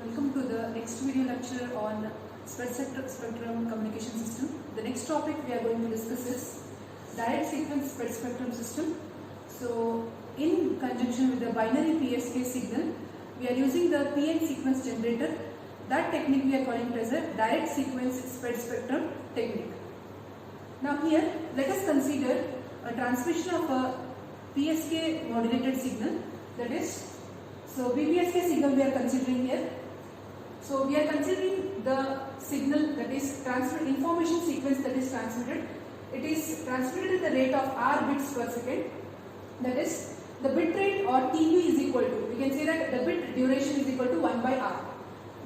Welcome to the next video lecture on spectrum communication system. The next topic we are going to discuss is direct sequence spectrum system. So, in conjunction with the binary PSK signal, we are using the PN sequence generator. That technique we are calling it as a direct sequence spectrum technique. Now here, let us consider a transmission of a PSK modulated signal, that is, so BPSK signal we are considering here. So we are considering the signal that is information sequence that is transmitted. It is transmitted at the rate of R bits per second. That is, the bit rate or TB is equal to, we can say that the bit duration is equal to 1 by R.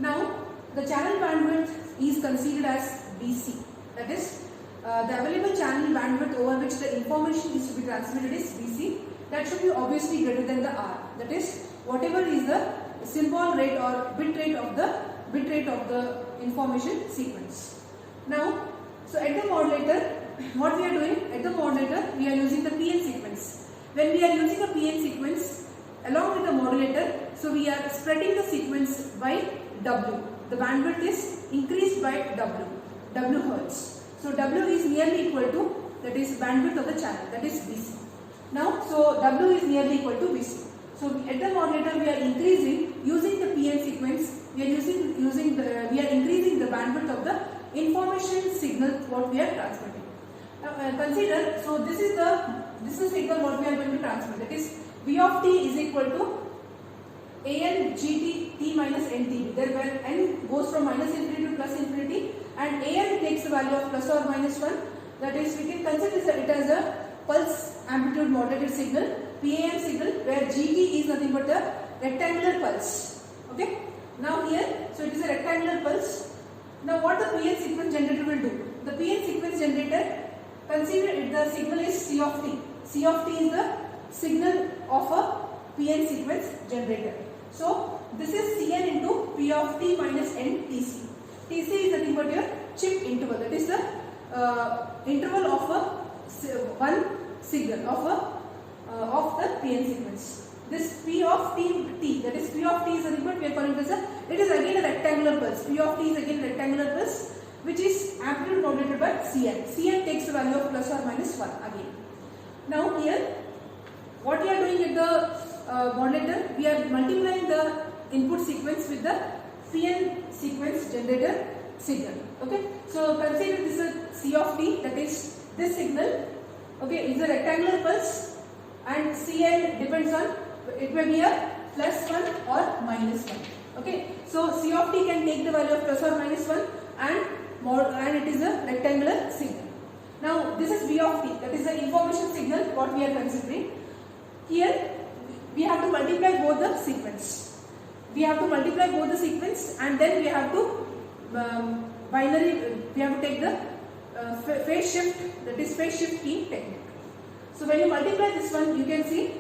Now the channel bandwidth is considered as BC. That is, the available channel bandwidth over which the information is to be transmitted is BC. That should be obviously greater than the R. That is, whatever is the symbol rate or bit rate of the information sequence. Now, so at the modulator, what we are doing? At the modulator, we are using the PN sequence. When we are using a PN sequence along with the modulator, so we are spreading the sequence by W. The bandwidth is increased by W hertz. So W is nearly equal to, that is bandwidth of the channel, that is BC. Now, so W is nearly equal to BC. So at the modulator we are increasing, using the PN sequence, we are increasing the bandwidth of the information signal what we are transmitting. Now consider, so this is the signal what we are going to transmit, that is V of t is equal to an gt t minus ntb, there where n goes from minus infinity to plus infinity and an takes the value of plus or minus 1, that is we can consider it as a pulse amplitude modulated signal, PAM signal, where gt is nothing but a rectangular pulse. Okay. Now here, so it is a rectangular pulse. Now what the PN sequence generator will do? The PN sequence generator, consider it, the signal is C of t. C of t is the signal of a PN sequence generator. So this is Cn into P of t minus n Tc. Tc is nothing but your chip interval. That is the interval of one signal of the PN sequence. This P of t, that is P of t is nothing but we are calling it as it is again a rectangular pulse. P of t is again a rectangular pulse which is amplitude modulated by Cn. Cn takes the value of plus or minus 1 again. Now here, what we are doing at the modulator, we are multiplying the input sequence with the PN sequence generator signal. Okay, so consider this is C of t, that is this signal. Okay, is a rectangular pulse and Cn depends on, it may be a plus 1 or minus 1. Okay, so C of t can take the value of plus or minus 1 and it is a rectangular signal. Now this is V of t, that is the information signal what we are considering. Here we have to multiply both the sequence. We have to multiply both the sequence and then we have to we have to take the phase shift, that is phase shift key technique. So when you multiply this one, you can see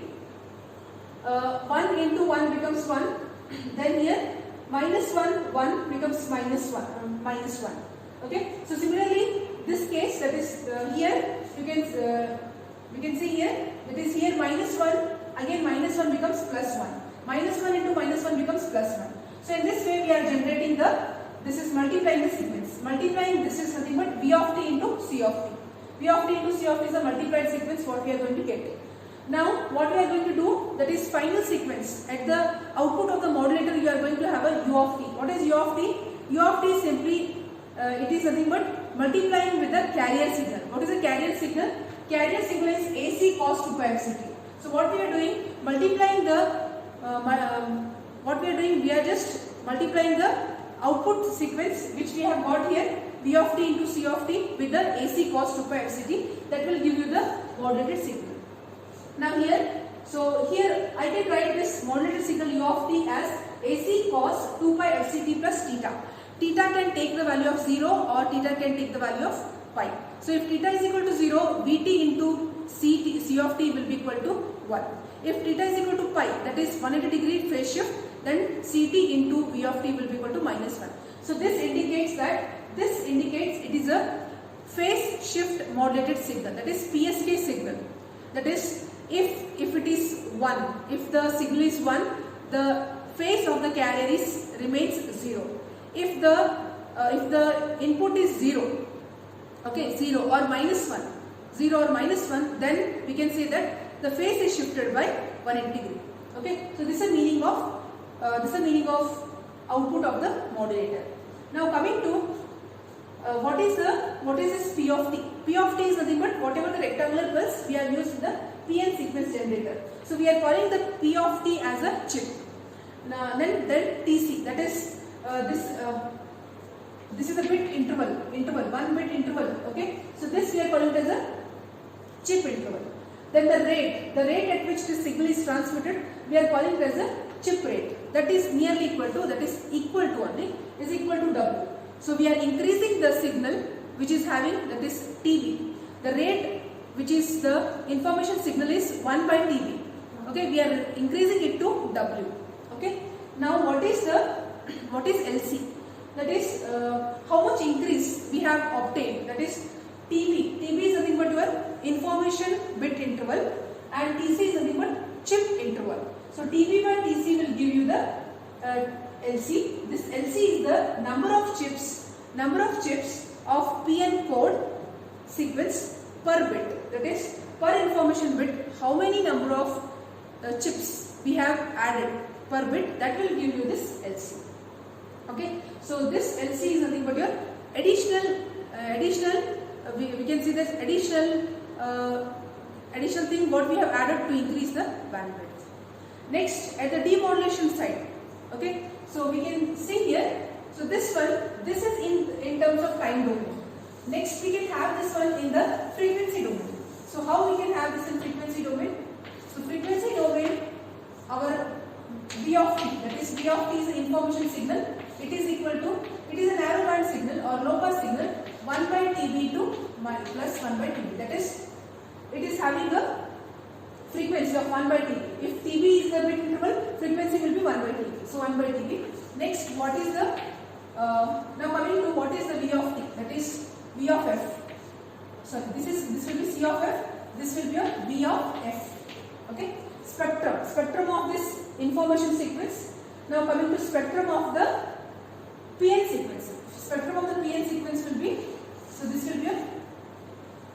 1 into 1 becomes 1, then here minus 1 becomes minus 1. Okay, so similarly this case, that is here you can see here, that is here minus 1, again minus 1 becomes plus 1, minus 1 into minus 1 becomes plus 1. So in this way we are generating this is multiplying the sequence. Multiplying this is nothing but V of t into C of t. V of t into C of t is a multiplied sequence what we are going to get. Now what we are going to do, that is final sequence. At the output of the modulator you are going to have a U of t. What is U of t? U of t is simply, it is nothing but multiplying with the carrier signal. What is a carrier signal? Carrier signal is AC cos 2 pi fct. So what we are doing, multiplying the, we are just multiplying the output sequence which we have got here, V of t into C of t with the AC cos 2 pi fct, that will give you the modulated signal. Now here, so here I can write this modulated signal U of t as AC cos 2 pi fct plus theta. Theta can take the value of 0 or theta can take the value of pi. So if theta is equal to 0, Vt into C of t will be equal to 1. If theta is equal to pi, that is 180 degree phase shift, then Ct into V of t will be equal to minus 1. So this indicates it is a phase shift modulated signal, that is PSK signal. That is, if it is 1, if the signal is 1, the phase of the carrier is remains 0. If the input is 0, okay, 0 or minus 1, 0 or minus 1, then we can say that the phase is shifted by 180 degree. Okay, so this is the meaning of output of the modulator. Now coming to what is this P of t? P of t is nothing but whatever the rectangular pulse we have used in the PN sequence generator. So we are calling the P of t as a chip. Now then TC, that is this is a bit interval, 1 bit interval. Okay, so this we are calling it as a chip interval. Then the rate at which this signal is transmitted, we are calling it as a chip rate. That is nearly equal to, is equal to W. So we are increasing the signal which is having, that is TB. The rate which is the information signal is 1 by TB. Okay, we are increasing it to W. Okay. Now what is LC? That is how much increase we have obtained. That is TB. TB is nothing but your information bit interval, and TC is nothing but chip interval. So TB by TC will give you the LC. This LC is the number of chips of PN code sequence per bit. That is per information bit, how many number of chips we have added per bit, that will give you this LC. Okay, so this LC is nothing but your additional we can see this additional thing what we have added to increase the bandwidth. Next, at the demodulation side, okay, so we can see here, so this is in terms of time domain. Next we can have this one in the frequency domain. So how we can have this in frequency domain? So frequency domain, our V of t, that is V of t is the information signal. It is equal to, it is a narrow band signal or low pass signal, 1 by TB to plus 1 by TB. That is, it is having a frequency of 1 by TB. If TB is the bit interval, frequency will be 1 by TB. So 1 by TB. Next, what is the now coming to what is the V of t? That is V of f. Sorry, this will be C of f. This will be a V of f. Okay. Spectrum of this information sequence. Now coming to spectrum of the PN sequence. Spectrum of the PN sequence will be, so this will be a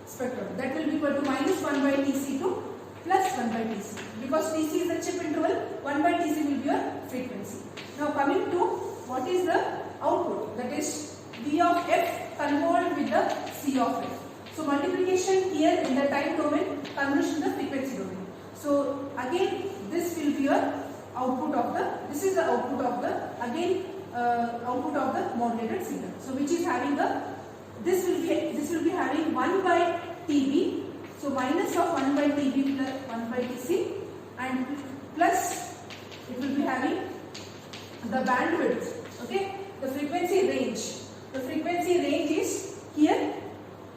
spectrum that will be equal to minus 1 by TC to plus 1 by TC. Because TC is the chip interval, 1 by TC will be your frequency. Now coming to what is the output, that is V of f convolved with the C of f. So multiplication here in the time domain, conversion in the frequency domain. So again this will be your output of the, this is the output of the, again output of the modulated signal. So which is having the, this will be having 1 by TB. So minus of 1 by TB plus 1 by TC, and plus it will be having the bandwidth. Okay, the frequency range. The frequency range is here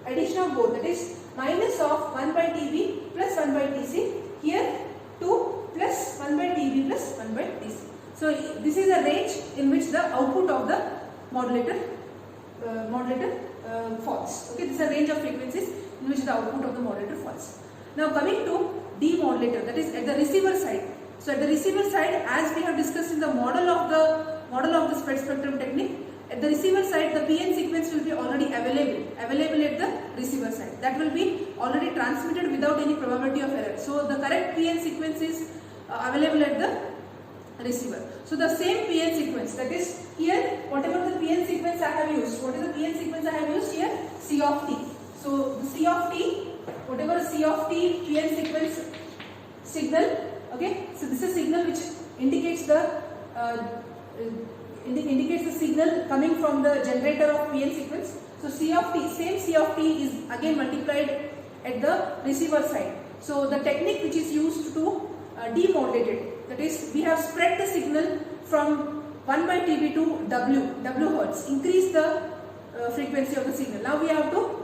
addition of both, that is minus of 1 by TB plus 1 by TC, here 2 plus 1 by TB plus 1 by TC. So this is a range in which the output of the modulator falls. Okay, this is a range of frequencies in which the output of the modulator falls. Now coming to demodulator, that is at the receiver side. So at the receiver side, as we have discussed in the model of the spread spectrum technique, at the receiver side the PN sequence will be already available at the receiver side. That will be already transmitted without any probability of error. So the correct PN sequence is available at the receiver. So the same PN sequence, that is here whatever the PN sequence I have used. What is the PN sequence I have used here? C of t. So the C of t, whatever C of t PN sequence signal. Okay, so this is signal which indicates the signal coming from the generator of PN sequence. So C of t, same C of t is again multiplied at the receiver side. So the technique which is used to demodulate it, that is we have spread the signal from 1 by TB to W hertz, increase the frequency of the signal. Now we have to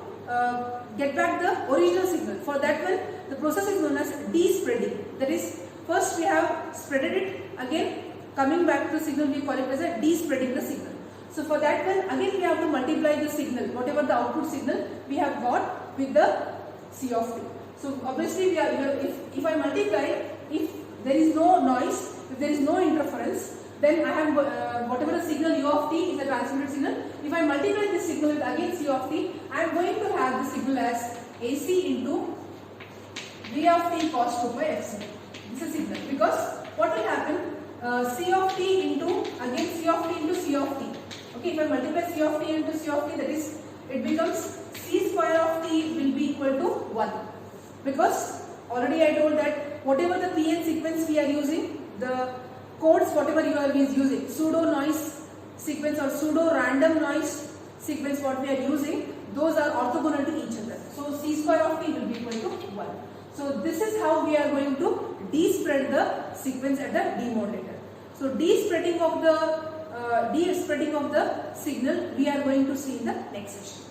get back the original signal. For that one, the process is known as de-spreading. That is, first we have spreaded it, again coming back to the signal we call it as a de-spreading the signal. So for that one, again we have to multiply the signal, whatever the output signal we have got with the C of t. So obviously if I multiply, if there is no noise, if there is no interference, Then I have whatever the signal u of t is a transmitted signal. If I multiply this signal with again c of t, I am going to have the signal as AC into v of t cos 2 by fc. This is a signal, because what will happen? C of t into again c of t into c of t. Okay, if I multiply c of t into c of t, that is, it becomes c square of t will be equal to 1. Because already I told that whatever the PN sequence we are using, the codes whatever you are using, pseudo noise sequence or pseudo random noise sequence what we are using, those are orthogonal to each other. So c square of t will be equal to 1. So this is how we are going to despread the sequence at the demodulator. So despreading of the signal we are going to see in the next session.